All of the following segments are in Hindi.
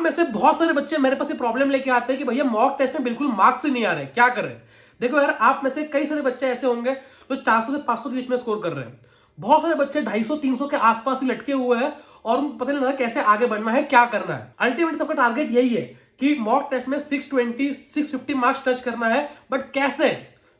में से बहुत सारे बच्चे मेरे पास ये प्रॉब्लम लेके आते हैं कि भैया मॉक टेस्ट में बिल्कुल मार्क्स ही नहीं आ रहे, क्या करें। देखो यार, आप में से कई सारे बच्चे ऐसे होंगे जो 400 से 500 के बीच में स्कोर कर रहे हैं। बहुत सारे बच्चे 250-300 के आसपास ही लटके हुए हैं और उनको पता नहीं लगा कैसे आगे बढ़ना है, क्या करना है। अल्टीमेटली सबका टारगेट यही है कि मॉक टेस्ट में 620 650 मार्क्स टच करना है, बट कैसे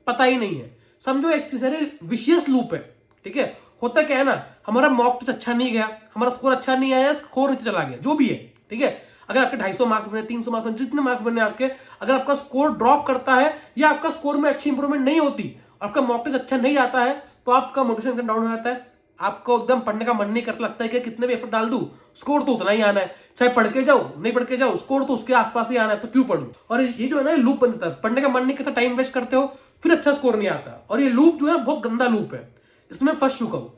पता ही नहीं है। समझो एक चीज है, विशियस लूप है। ठीक है, होता क्या है ना, हमारा मॉक टेस्ट अच्छा नहीं गया, हमारा स्कोर अच्छा नहीं आया, स्कोर नीचे चला गया, जो भी है। ठीक है, अगर आपके 250 मार्क्स बने, 300 मार्क्स बने, जितने मार्क्स बने आपके, अगर आपका स्कोर ड्रॉप करता है या आपका स्कोर में अच्छी इंप्रूवमेंट नहीं होती, आपका मॉक टेस्ट अच्छा नहीं आता है, तो आपका मोटिवेशन डाउन हो जाता है। आपको एकदम पढ़ने का मन नहीं करता, लगता है कि कितने भी एफर्ट डाल दूं, स्कोर तो उतना ही आना है, चाहे पढ़ के जाओ नहीं पढ़ के जाओ, स्कोर तो उसके आसपास ही आना है, तो क्यों पढ़ूं। और ये जो है ना, लूप बनता है, पढ़ने का मन नहीं करता, टाइम वेस्ट करते हो, फिर अच्छा स्कोर नहीं आता। और ये लूप जो है बहुत गंदा लूप है, इसमें फंस चुका हूं।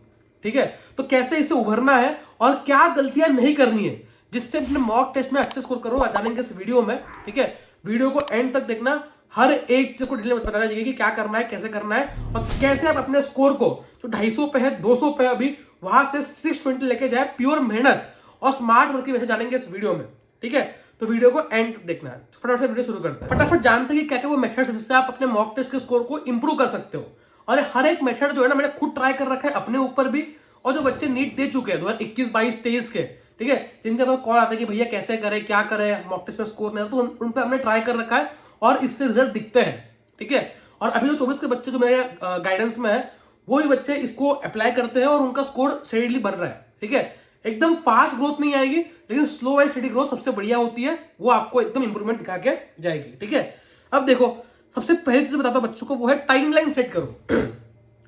ठीक है, तो कैसे इससे उभरना है और क्या गलतियां नहीं करनी है जिससे अपने मॉक टेस्ट में अच्छे स्कोर करो, जानेंगे इस वीडियो में। ठीक है, वीडियो को एंड तक देखना, हर एक चीज को डिटेल में बताना चाहिए कि क्या करना है, कैसे करना है, और कैसे आप अपने स्कोर को जो 250 पे है, 200 पे अभी, वहां से 620 लेके जाए, प्योर मेहनत और स्मार्ट वर्क की वजह जानेंगे इस वीडियो में। ठीक है, तो वीडियो को एंड तक देखना है। फटाफट से वीडियो शुरू करते हैं। फटाफट जानते हैं कि क्या क्या वो मेथड है जिससे आप अपने मॉक टेस्ट के स्कोर को इंप्रूव कर सकते हो। और हर एक मेथड जो है ना, मैंने खुद ट्राई कर रखा है अपने ऊपर भी, और जो बच्चे नीट दे चुके हैं 2021, 22, 23 के, ठीक है, जिनके पास कॉल आता है कि भैया कैसे करें, क्या करें, मॉक टेस्ट में स्कोर नहीं, तो उन पर हमने ट्राई कर रखा है और इससे रिजल्ट दिखते हैं। ठीक है, और अभी जो 24 के बच्चे जो मेरे गाइडेंस में है, वही बच्चे इसको अप्लाई करते हैं और उनका स्कोर स्टेडीली बढ़ रहा है। ठीक है, एकदम फास्ट ग्रोथ नहीं आएगी, लेकिन स्लो एंड स्टेडी ग्रोथ सबसे बढ़िया होती है, वो आपको एकदम इंप्रूवमेंट दिखा के जाएगी। ठीक है, अब देखो, सबसे पहली चीज बताता हूं बच्चों को, वो है टाइमलाइन सेट करो।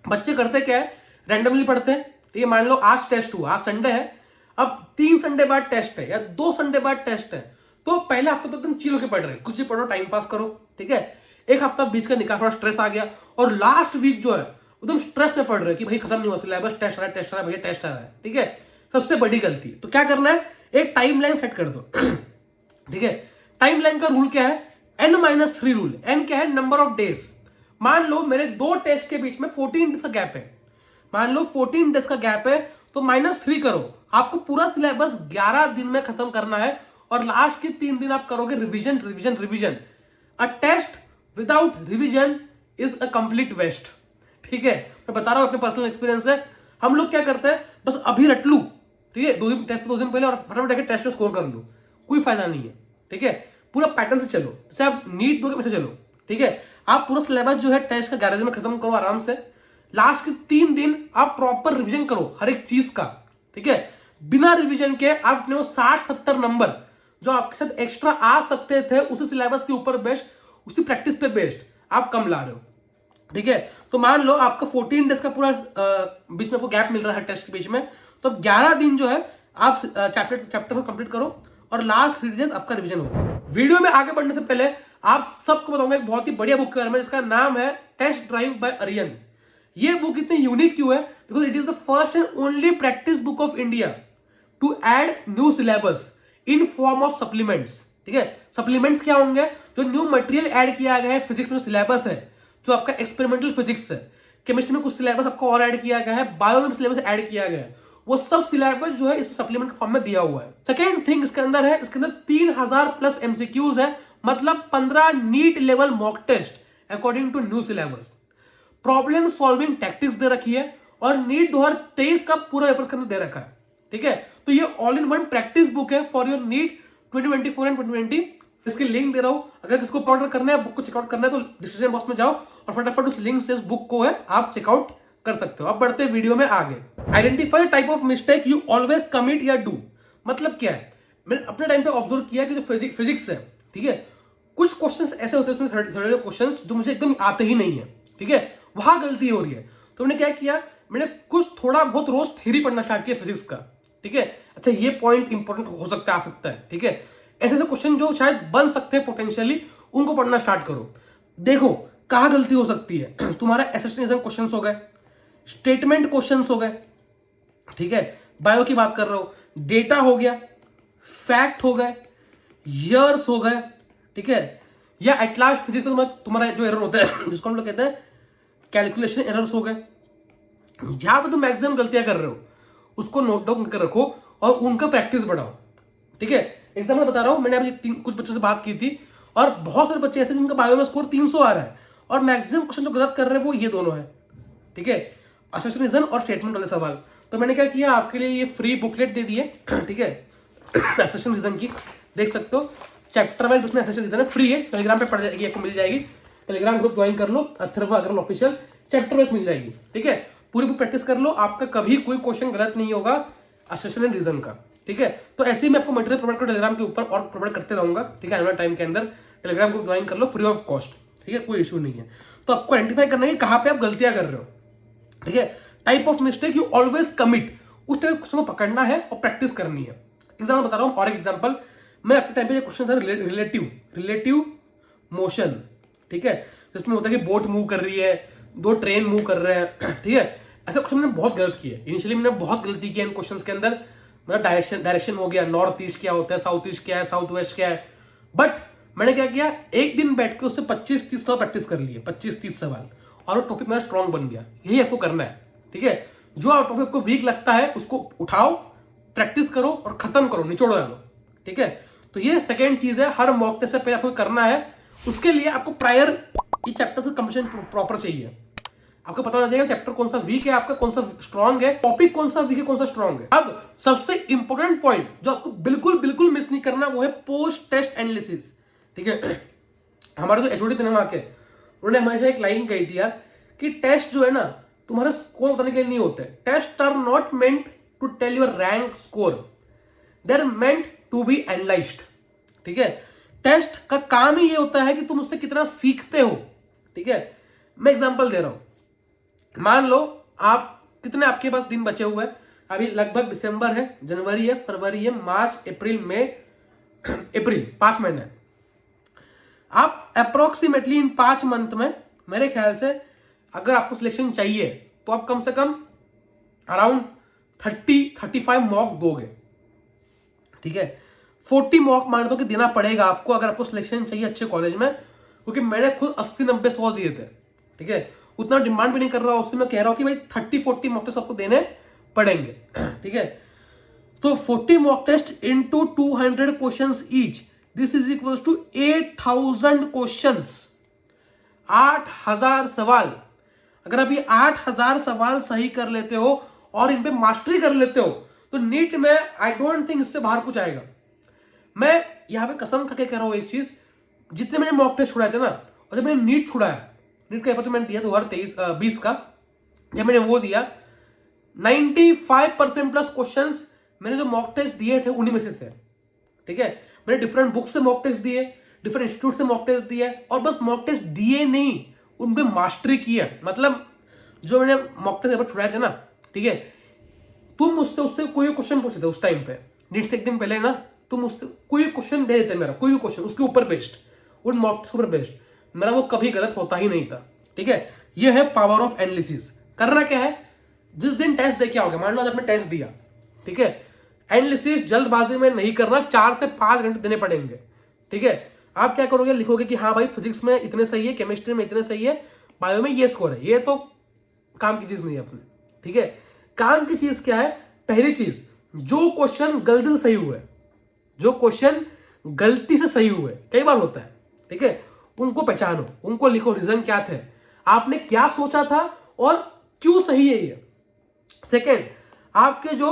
बच्चे करते क्या है, रैंडमली पढ़ते हैं। ठीक है, मान लो आज टेस्ट हुआ, आज संडे है, अब 3 संडे बाद टेस्ट है या 2 संडे बाद टेस्ट है, तो पहले हफ्ते तो एकदम चिल होकर पढ़ रहे हैं, कुछ ही पढ़ो, टाइम पास करो। ठीक है, एक हफ्ता बीच का निकाल, थोड़ा स्ट्रेस आ गया, और लास्ट वीक जो है एकदम स्ट्रेस में पढ़ रहे हैं कि भाई खत्म नहीं हुआ सिलेबस, टेस्ट आ रहा है, टेस्ट आ रहा है, भैया टेस्ट आ रहा है। ठीक है, सबसे बड़ी गलती। तो क्या करना है, एक टाइमलाइन सेट कर दो। ठीक है, टाइमलाइन का रूल क्या है, N-3 रूल। N क्या है, नंबर ऑफ डेज। मान लो मेरे 2 टेस्ट के बीच में 14 डेज का गैप है, मान लो 14 डेज का गैप है, तो -3 करो। आपको पूरा सिलेबस 11 दिन में खत्म करना है, और लास्ट के 3 दिन आप करोगे revision revision revision. A test without revision is a complete waste. ठीक है, मैं बता रहा हूं, अपने पर्सनल एक्सपीरियंस से। हम लोग क्या करते हैं, बस अभी रट लू, ठीक है, 2 दिन टेस्ट से 2 दिन पहले, और फटाफट जाके टेस्ट में स्कोर कर लूं, कोई फायदा नहीं है। ठीक है, पूरा पैटर्न से चलो, जैसे आप नीट दोगे वैसे चलो। ठीक है, आप पूरा सिलेबस जो है टेस्ट का 11 दिन में खत्म करो आराम से। लास्ट के 3 दिन आप प्रॉपर रिवीजन करो हर एक चीज का। ठीक है, बिना रिवीजन के आप अपने वो 60-70 नंबर जो आपके साथ एक्स्ट्रा आ सकते थे, उसी सिलेबस के ऊपर बेस्ड, उसी प्रैक्टिस पे बेस्ड आप कम ला रहे हो। ठीक है, तो मान लो आपका 14 डेज का पूरा बीच में आपको गैप मिल रहा है टेस्ट के बीच में, तो 11 दिन जो है आप चैप्टर को कंप्लीट करो, और लास्ट 3 डेज आपका रिवीजन हो। वीडियो में आगे बढ़ने से पहले आप सबको बताऊंगा एक बहुत ही बढ़िया बुक के बारे में, जिसका नाम है टेस्ट ड्राइव बाय अरियन। ये बुक इतनी यूनिक क्यों है, because it is the first and only practice book of India to add new syllabus in form of supplements. ठीक है, सप्लीमेंट्स क्या होंगे, जो न्यू मटेरियल ऐड किया गया है, फिजिक्स में सिलेबस है, जो आपका एक्सपेरिमेंटल फिजिक्स है, केमिस्ट्री में कुछ सिलेबस आपको और ऐड किया गया है, बायो में सिलेबस ऐड किया गया है, वो सब सिलेबस जो है इस सप्लीमेंट के फॉर्म में दिया हुआ है। सेकेंड थिंग इसके अंदर है, इसके अंदर 3000+ MCQs है, मतलब 15 NEET level mock test according to new syllabus. Problem solving tactics दे रखी है, और नीट 2023 का पूरा पेपर इसके अंदर दे रखा है। ठीक है, तो ये all in one practice book है फॉर योर नीट 2024 एंड 2020। इसकी लिंक दे रहा हूं, अगर किसको ऑर्डर करना है, बुक को चेकआउट करना है, तो डिस्क्रिप्शन बॉक्स में जाओ और फटाफट उस लिंक से इस बुक को है आप चेकआउट कर सकते हो। अब बढ़ते हैं वीडियो में आगे। Identify type of mistake you always commit या डू। मतलब क्या है, मैंने अपने टाइम पे ऑब्जर्व किया कि जो फिजिक्स है, ठीक है, कुछ क्वेश्चंस ऐसे होते हैं उसमें, थर्ड क्वेश्चंस जो मुझे एकदम आते ही नहीं है। ठीक है, वहां गलती हो रही है, तो मैंने क्या किया, मैंने कुछ थोड़ा बहुत रोज थ्योरी पढ़ना स्टार्ट किया फिजिक्स का। ठीक है, अच्छा ये पॉइंट इंपॉर्टेंट हो सकता है, आ सकता है। ठीक है, ऐसे ऐसे क्वेश्चन जो शायद बन सकते हैं पोटेंशियली, उनको पढ़ना स्टार्ट करो। देखो कहां गलती हो सकती है। तुम्हारा एसेसिनेशन क्वेश्चंस हो गए, स्टेटमेंट क्वेश्चंस हो गए, ठीक है, बायो की बात कर रहा हूं, डेटा हो गया, फैक्ट हो गए, ईयर्स हो गए। ठीक है, या एट लास्ट फिजिक्स में तुम्हारा जो एरर होता है जिसको हम लोग कहते हैं कैलकुलेशन एरर्स हो गए। जहां पे तुम मैक्सिमम गलतियां कर रहे हो उसको नोट डाउन कर रखो और उनका प्रैक्टिस बढ़ाओ। ठीक है, एग्जाम्पल बता रहा हूँ, मैंने अभी कुछ बच्चों से बात की थी और बहुत सारे बच्चे ऐसे जिनका बायो में स्कोर 300 आ रहा है और मैक्सिमम क्वेश्चन जो गलत कर रहे हैं वो ये दोनों है, ठीक है, असर्शन रीजन और स्टेटमेंट वाले सवाल। तो मैंने क्या किया, आपके लिए ये फ्री बुकलेट दे दिए, ठीक है, असर्शन रीजन की, देख सकते हो चैप्टर वाइज उसमें असर्शन रीजन है, फ्री है, टेलीग्राम पे पड़ जाएगी, आपको मिल जाएगी, टेलीग्राम ग्रुप ज्वाइन कर लो, Atharva Agrawal official, chapter wise मिल जाएगी, ठीक है, पूरी बुक प्रैक्टिस कर लो, आपका कभी कोई क्वेश्चन गलत नहीं होगा असर्शन एंड रीजन का, ठीक है। तो ऐसे ही मैं आपको मटेरियल प्रोवाइड करूँ टेलीग्राम के ऊपर और प्रोवाइड करते रहूंगा, ठीक है, आने वाले टाइम के अंदर टेलीग्राम ग्रुप ज्वाइन कर लो फ्री ऑफ कॉस्ट, ठीक है, कोई इशू नहीं है। तो आपको आइडेंटिफाई करना है कि कहाँ पे आप गलतियां कर रहे हो, ठीक है, type of mistake you always commit, उस टाइप क्वेश्चन को पकड़ना है और प्रैक्टिस करनी है। एग्जाम्पल बता रहा हूँ, और एग्जाम्पल मैं अपने टाइम पे क्वेश्चन था रिलेटिव मोशन, ठीक है, जिसमें होता है कि बोट मूव कर रही है, दो ट्रेन मूव कर रहे हैं, ठीक है, ऐसे क्वेश्चन मैंने बहुत गलत किए, इनिशियली मैंने बहुत गलती की इन क्वेश्चंस के अंदर, मतलब डायरेक्शन हो गया, नॉर्थ ईस्ट क्या होता है, साउथ ईस्ट क्या है, साउथ वेस्ट क्या है, बट मैंने क्या किया, एक दिन बैठ के उससे 25-30 सवाल प्रैक्टिस कर लिए, 25-30 सवाल, और वो टॉपिक मेरा स्ट्रॉन्ग बन गया। यही आपको करना है, ठीक है, जो टॉपिक को वीक लगता है उसको उठाओ, प्रैक्टिस करो और खत्म करो, निचोड़ डालो, ठीक है। तो ये सेकेंड चीज है, हर मॉक टेस्ट से पहले आपको करना है, उसके लिए आपको प्रायर ये चैप्टर से कंप्लीशन प्रॉपर चाहिए, आपको पता होना चाहिए चैप्टर कौन सा वीक है, आपका कौन सा स्ट्रॉन्ग है, टॉपिक कौन सा वीक है, कौन सा स्ट्रॉन्ग है। अब सबसे इंपॉर्टेंट पॉइंट जो आपको बिल्कुल बिल्कुल मिस नहीं करना वो है पोस्ट टेस्ट एनालिसिस, ठीक है। हमारे जो एचओडी थे ना वहां के, उन्होंने हमेशा एक लाइन कही थी यार कि टेस्ट जो है ना तुम्हारा स्कोर बताने के लिए नहीं होते, tests are not meant to tell your rank score, they are meant to be analysed, ठीक है। टेस्ट का काम ही ये होता है कि तुम उससे कितना सीखते हो, ठीक है। मैं एग्जांपल दे रहा हूं, मान लो आप कितने आपके पास दिन बचे हुए हैं, अभी लगभग दिसंबर है, जनवरी है, फरवरी है, मार्च, अप्रैल, मई, अप्रैल, 5 महीने। आप अप्रोक्सीमेटली इन 5 मंथ में मेरे ख्याल से अगर आपको सिलेक्शन चाहिए तो आप कम से कम अराउंड 30-35 मॉक दोगे, ठीक है। 40 मॉक मान दो कि देना पड़ेगा आपको अगर आपको सिलेक्शन चाहिए अच्छे कॉलेज में, क्योंकि मैंने खुद 80-90-100 दिए थे, ठीक है, उतना डिमांड भी नहीं कर रहा हूं, उससे मैं कह रहा हूं कि भाई 30-40 मॉक टेस्ट आपको देने पड़ेंगे, ठीक है। तो 40 mock test into 200 questions each, this is equals to 8000 questions, 8000 सवाल। अगर आप ये 8000 सवाल सही कर लेते हो और इन पे मास्टरी कर लेते हो तो नीट में आई डोंट थिंक इससे बाहर कुछ आएगा। मैं यहां पे कसम खा के कह रहा हूं एक चीज, जितने मैंने मॉक टेस्ट छुड़ाए थे ना, और जब मैंने नीट छुड़ाया, नीट का पेपर तो मैंने दिया 2023-20 का, जब मैंने वो दिया 95% प्लस क्वेश्चंस मैंने जो मॉक टेस्ट दिए थे उन्हीं में से थे, ठीक है। मैंने डिफरेंट बुक से मॉक टेस्ट दिए, डिफरेंट इंस्टीट्यूट से मॉक टेस्ट दिए, और बस मॉक टेस्ट दिए नहीं, उन पे मास्टरी की है। मतलब जो मैंने मॉक टेस्ट पेपर छुड़ाए थे ना, ठीक है, तुम मुझसे उससे कोई क्वेश्चन पूछे थे उस टाइम पे, नीट से एक दिन पहले ना, तुम उससे कोई क्वेश्चन दे देते मेरा, कोई भी क्वेश्चन उसके ऊपर बेस्ड, उन मॉक टेस्ट के ऊपर बेस्ड, मेरा वो कभी गलत होता ही नहीं था, ठीक है। ये है पावर ऑफ एनालिसिस। करना क्या है, जिस दिन टेस्ट देके आओगे, मान लो आज आपने टेस्ट दिया, ठीक है, एनालिसिस जल्दबाजी में नहीं करना, 4 से 5 घंटे देने पड़ेंगे, ठीक है। आप क्या करोगे, लिखोगे कि हाँ भाई फिजिक्स में इतने सही है, केमिस्ट्री में इतने सही है, बायो में ये स्कोर है, ये तो काम की चीज नहीं है अपने, ठीक है। काम की चीज क्या है, पहली चीज, जो क्वेश्चन गलती से सही हुए, जो क्वेश्चन गलती से सही हुए, कई बार होता है, ठीक है, उनको पहचानो, उनको लिखो, रीजन क्या थे, आपने क्या सोचा था और क्यों सही है ये। सेकेंड, आपके जो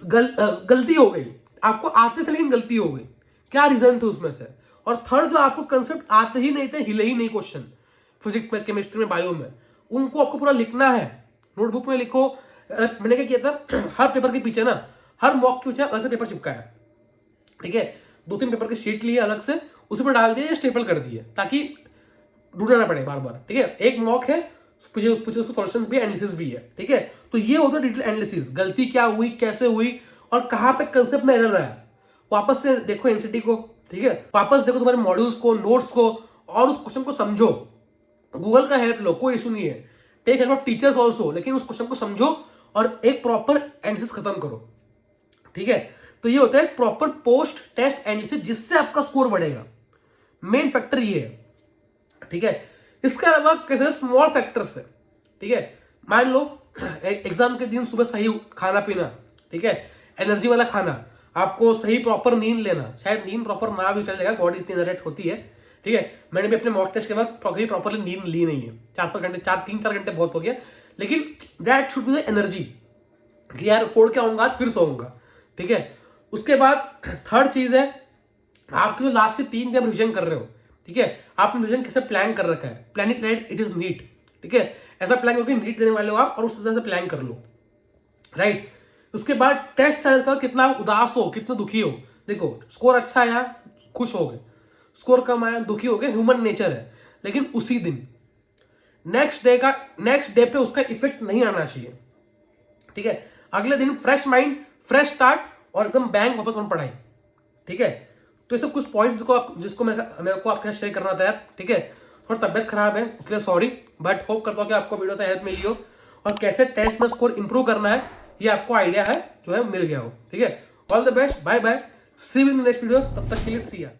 गलती हो गई, आपको आते थे लेकिन गलती हो गई, क्या रीजन थे उसमें से। और थर्ड, जो आपको कंसेप्ट आते ही नहीं थे, हिले ही नहीं क्वेश्चन, फिजिक्स में, केमिस्ट्री में, बायो में, उनको आपको पूरा लिखना है, नोटबुक में लिखो। मैंने क्या किया था, हर पेपर के पीछे ना, हर मॉक के पीछे अलग से पेपर चिपकाया, ठीक है, 2-3 पेपर की शीट लिए अलग से, उसमें डाल दिए, स्टेपल कर दिए, ताकि ढूंढना ना पड़े बार बार, ठीक है। एक मॉक है, पीछे उसको सॉल्यूशंस भी, एनालिसिस भी है, ठीक है। तो ये होता है डिटेल एनालिसिस, गलती क्या हुई, कैसे हुई, और कहां पे कंसेप्ट में एरर है। वापस से देखो एनसीटी को, ठीक है, वापस देखो तुम्हारे मॉड्यूल्स को, नोट्स को, और उस क्वेश्चन को समझो, गूगल का हेल्प लो, कोई इशू नहीं है, take help of teachers also, लेकिन उस क्वेश्चन को समझो और एक प्रॉपर एनालिसिस खत्म करो, ठीक है। तो ये होता है प्रॉपर पोस्ट टेस्ट एनालिसिस, जिससे आपका स्कोर बढ़ेगा, मेन फैक्टर ये है, ठीक है। इसके अलावा कैसे स्मॉल फैक्टर्स है, ठीक है, मान लो एग्जाम के दिन सुबह सही खाना पीना, ठीक है, एनर्जी वाला खाना, आपको सही प्रॉपर नींद लेना, शायद नींद प्रॉपर ना भी चल जाएगा, बॉडी इतनी एनर्जेटिक होती है, ठीक है। मैंने भी अपने मॉक टेस्ट के बाद प्रॉपरली नींद ली नहीं है, 3-4 घंटे बहुत हो गया, लेकिन that should be the energy कि यार फोड़ के आऊंगा आज, फिर सोऊंगा, ठीक है। उसके बाद थर्ड चीज है, आपके जो लास्ट के 3 दिन रिविजन कर रहे हो, ठीक है, आपने रिविजन कैसे प्लान कर रखा है, plan it right, it is neat, ठीक है। ऐसा प्लान करो कि नीट देने वाले हो आप, और उस तरह से प्लान कर लो, राइट। उसके बाद टेस्ट चैनल का कितना उदास हो, कितना दुखी हो, देखो स्कोर अच्छा आया खुश हो गए, स्कोर कम आया दुखी हो गए, ह्यूमन नेचर है, लेकिन उसी दिन नेक्स्ट डे पे उसका इफेक्ट नहीं आना चाहिए, ठीक है। अगले दिन फ्रेश माइंड, फ्रेश स्टार्ट, और एकदम बैंक वापस ऑन पढ़ाई, ठीक है। तो ये सब कुछ पॉइंट्स जिसको मेरे को आपके साथ शेयर करना था यार, ठीक है। थोड़ा तबियत खराब है इसलिए सॉरी, बट होप करता हूँ कि आपको वीडियो से हेल्प मिली हो, और कैसे टेस्ट में स्कोर इंप्रूव करना है ये आपको आइडिया है जो है मिल गया हो, ठीक है। All the best, bye bye, see you in next video, तब तक के लिए सी या।